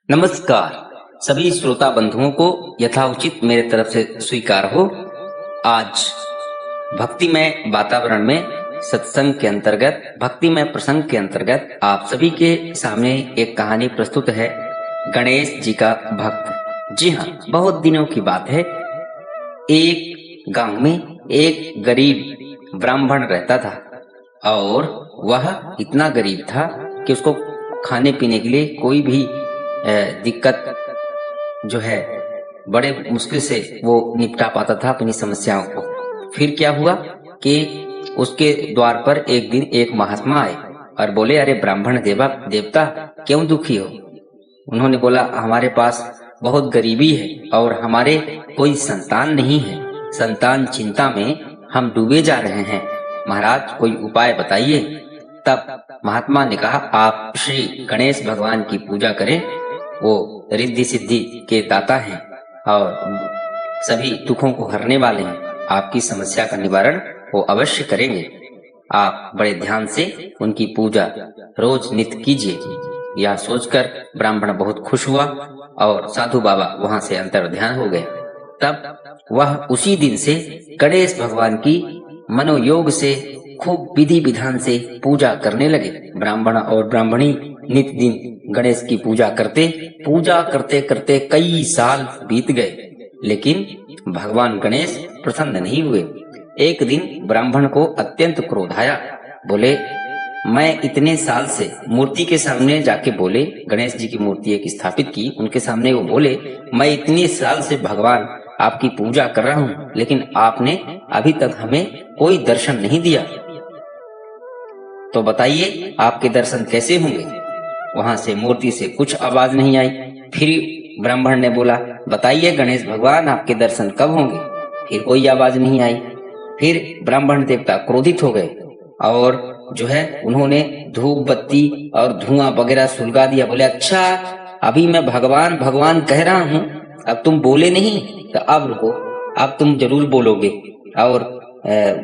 नमस्कार। सभी श्रोता बंधुओं को यथाउचित मेरे तरफ से स्वीकार हो। आज भक्तिमय वातावरण में सत्संग के अंतर्गत, भक्तिमय प्रसंग के अंतर्गत आप सभी के सामने एक कहानी प्रस्तुत है, गणेश जी का भक्त। जी हाँ, बहुत दिनों की बात है। एक गांव में एक गरीब ब्राह्मण रहता था और वह इतना गरीब था कि उसको खाने पीने के लिए कोई भी दिक्कत जो है बड़े मुश्किल से वो निपटा पाता था अपनी समस्याओं को। फिर क्या हुआ कि उसके द्वार पर एक दिन एक महात्मा आए और बोले, अरे ब्राह्मण देवता क्यों दुखी हो? उन्होंने बोला, हमारे पास बहुत गरीबी है और हमारे कोई संतान नहीं है। संतान चिंता में हम डूबे जा रहे हैं, महाराज कोई उपाय बताइए। तब महात्मा ने कहा, आप श्री गणेश भगवान की पूजा करें, वो रिद्धि सिद्धि के दाता हैं और सभी दुखों को हरने वाले हैं। आपकी समस्या का निवारण वो अवश्य करेंगे। आप बड़े ध्यान से उनकी पूजा रोज नित्य कीजिए। यह सोचकर ब्राह्मण बहुत खुश हुआ और साधु बाबा वहां से अंतर्ध्यान हो गए। तब वह उसी दिन से गणेश भगवान की मनोयोग से खूब विधि विधान से पूजा करने लगे। ब्राह्मण और ब्राह्मणी नित दिन गणेश की पूजा करते करते कई साल बीत गए, लेकिन भगवान गणेश प्रसन्न नहीं हुए। एक दिन ब्राह्मण को अत्यंत क्रोध आया। बोले, मैं इतने साल से मूर्ति के सामने जाके बोले, गणेश जी की मूर्ति एक स्थापित की, उनके सामने वो बोले, मैं इतने साल से भगवान आपकी पूजा कर रहा हूँ, लेकिन आपने अभी तक हमें कोई दर्शन नहीं दिया। तो बताइए आपके दर्शन कैसे होंगे? वहां से मूर्ति से कुछ आवाज नहीं आई। फिर ब्राह्मण ने बोला, बताइए गणेश भगवान आपके दर्शन कब होंगे? फिर कोई आवाज नहीं आई। फिर ब्राह्मण देवता क्रोधित हो गए और जो है उन्होंने धूप बत्ती और धुआं वगैरह सुलगा दिया। बोले, अच्छा अभी मैं भगवान भगवान कह रहा हूँ, अब तुम बोले नहीं तो अब रुको, अब तुम जरूर बोलोगे। और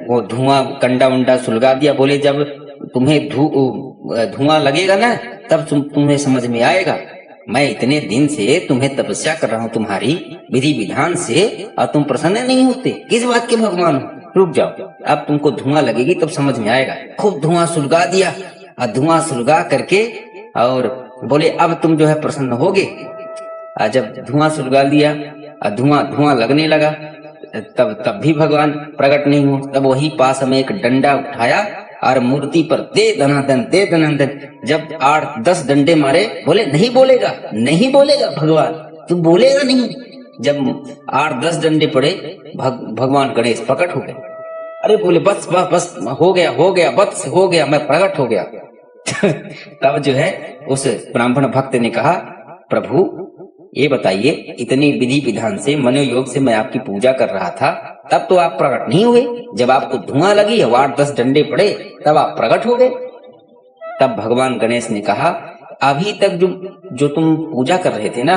वो धुआं कंडा उंडा सुलगा दिया। बोले, जब तुम्हें धुआं लगेगा ना तब तुम्हें समझ में आएगा। मैं इतने दिन से तुम्हें तपस्या कर रहा हूँ तुम्हारी विधि विधान से और तुम प्रसन्न नहीं होते, किस बात के भगवान हो? रुक जाओ, अब तुमको धुआं लगेगी तब समझ में आएगा। खूब धुआं सुलगा दिया और धुआं सुलगा करके और बोले, अब तुम जो है प्रसन्न होगे। जब धुआं सुलगा दिया और धुआं लगने लगा तब भी भगवान प्रकट नहीं हुआ। तब वही पास में एक डंडा उठाया और मूर्ति पर दे दनादन। जब 8-10 डंडे मारे, बोले, नहीं बोलेगा भगवान, तू बोलेगा नहीं। जब 8-10 डंडे पड़े, भगवान गणेश प्रकट हो गए। अरे बोले, बस हो गया, बस हो गया, मैं प्रकट हो गया। तब जो है उस ब्राह्मण भक्त ने कहा, प्रभु ये बताइए, इतनी विधि विधान से मनोयोग से मैं आपकी पूजा कर रहा था, तब तो आप प्रकट नहीं हुए। जब आपको धुआं लगी, 8-10 डंडे पड़े, तब आप प्रकट हो गए। तब भगवान गणेश ने कहा, अभी तक जो तुम पूजा कर रहे थे ना,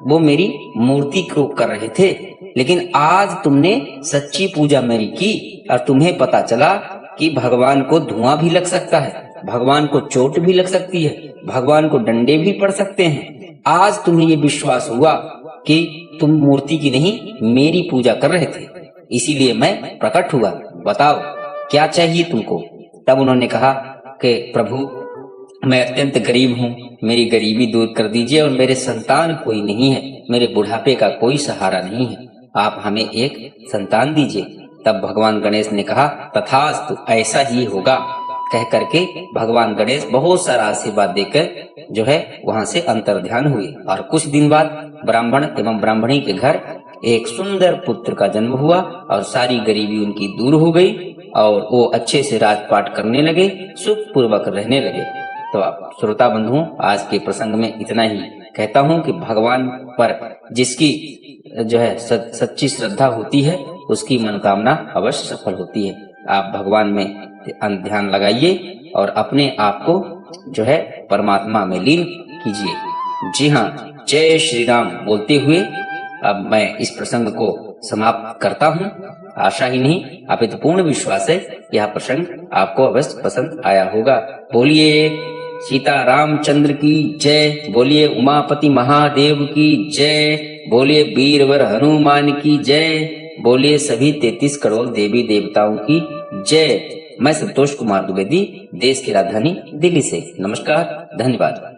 वो मेरी मूर्ति को कर रहे थे, लेकिन आज तुमने सच्ची पूजा मेरी की और तुम्हें पता चला कि भगवान को धुआं भी लग सकता है, भगवान को चोट भी लग सकती है, भगवान को डंडे भी पड़ सकते हैं। आज तुम्हें ये विश्वास हुआ कि तुम मूर्ति की नहीं मेरी पूजा कर रहे थे, इसीलिए मैं प्रकट हुआ। बताओ क्या चाहिए तुमको? तब उन्होंने कहा कि प्रभु मैं अत्यंत गरीब हूँ, मेरी गरीबी दूर कर दीजिए और मेरे संतान कोई नहीं है, मेरे बुढ़ापे का कोई सहारा नहीं है, आप हमें एक संतान दीजिए। तब भगवान गणेश ने कहा, तथास्तु, ऐसा ही होगा। कह करके भगवान गणेश बहुत सारा आशीर्वाद देकर जो है वहां से अंतर्ध्यान हुए। और कुछ दिन बाद ब्राह्मण एवं ब्राह्मणी के घर एक सुंदर पुत्र का जन्म हुआ और सारी गरीबी उनकी दूर हो गई और वो अच्छे से राजपाट करने लगे, सुख पूर्वक रहने लगे। तो आप श्रोता बंधुओं, आज के प्रसंग में इतना ही कहता हूँ कि भगवान पर जिसकी जो है सच्ची श्रद्धा होती है, उसकी मनोकामना अवश्य सफल होती है। आप भगवान में ध्यान लगाइए और अपने आप को जो है परमात्मा में लीन कीजिए। जी हाँ, जय श्री राम बोलते हुए अब मैं इस प्रसंग को समाप्त करता हूँ। आशा ही नहीं, अपितु पूर्ण विश्वास है यह प्रसंग आपको अवश्य पसंद आया होगा। बोलिए सीता रामचंद्र की जय। बोलिए उमापति महादेव की जय। बोलिए वीरवर हनुमान की जय। बोलिए सभी 33 करोड़ देवी देवताओं की जय। मैं संतोष कुमार द्विवेदी, देश की राजधानी दिल्ली से। नमस्कार, धन्यवाद।